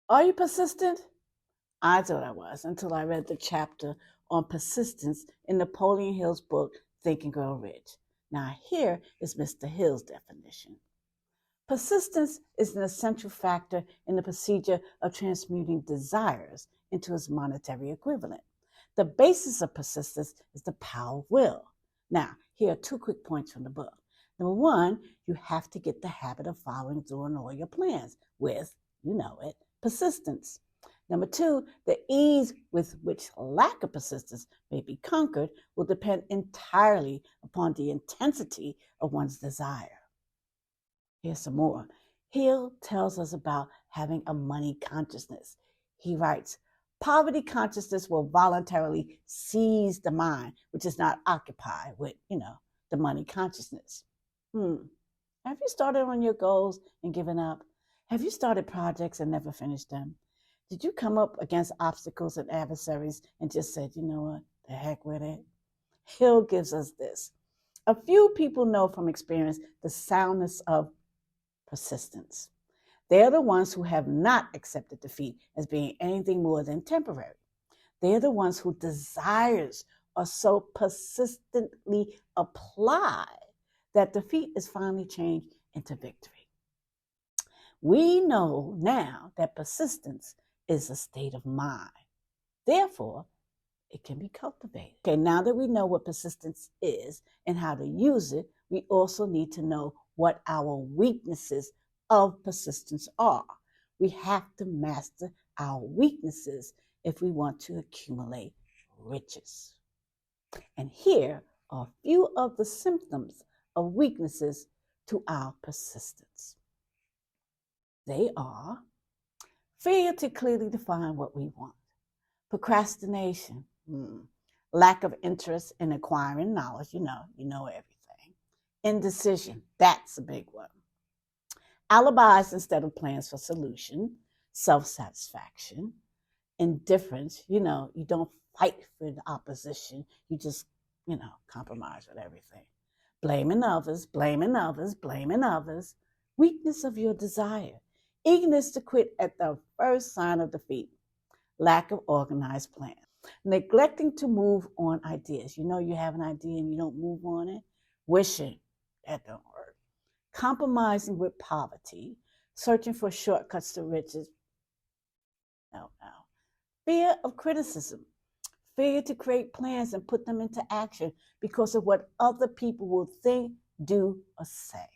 Are you persistent? I thought I was until I read the chapter on persistence in Napoleon Hill's book, Think and Grow Rich. Now, here is Mr. Hill's definition. Persistence is an essential factor in the procedure of transmuting desires into its monetary equivalent. The basis of persistence is the power of will. Now, here are 2 quick points from the book. Number 1, you have to get the habit of following through on all your plans with, you know it, persistence. Number 2, the ease with which lack of persistence may be conquered will depend entirely upon the intensity of one's desire. Here's some more. Hill tells us about having a money consciousness. He writes, poverty consciousness will voluntarily seize the mind, which is not occupied with, the money consciousness. Have you started on your goals and given up? Have you started projects and never finished them? Did you come up against obstacles and adversaries and just said, you know what, the heck with it? Hill gives us this. A few people know from experience the soundness of persistence. They're the ones who have not accepted defeat as being anything more than temporary. They're the ones whose desires are so persistently applied that defeat is finally changed into victory. We know now that persistence is a state of mind. Therefore, it can be cultivated. Okay, now that we know what persistence is and how to use it, we also need to know what our weaknesses of persistence are. We have to master our weaknesses if we want to accumulate riches. And here are a few of the symptoms of weaknesses to our persistence. They are failure to clearly define what we want, procrastination, lack of interest in acquiring knowledge, you know everything, indecision, that's a big one, alibis instead of plans for solution, self-satisfaction, indifference, you don't fight for the opposition, you just, compromise with everything, blaming others, weakness of your desire, eagerness to quit at the first sign of defeat, lack of organized plan, neglecting to move on ideas. You have an idea and you don't move on it, wishing, that don't work, compromising with poverty, searching for shortcuts to riches, no, fear of criticism, fear to create plans and put them into action because of what other people will think, do, or say.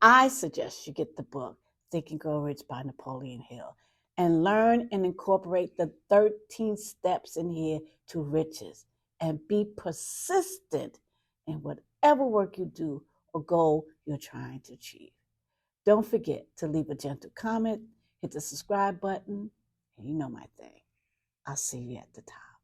I suggest you get the book, Think and Grow Rich by Napoleon Hill, and learn and incorporate the 13 steps in here to riches and be persistent in whatever work you do or goal you're trying to achieve. Don't forget to leave a gentle comment, hit the subscribe button, and you know my thing. I'll see you at the top.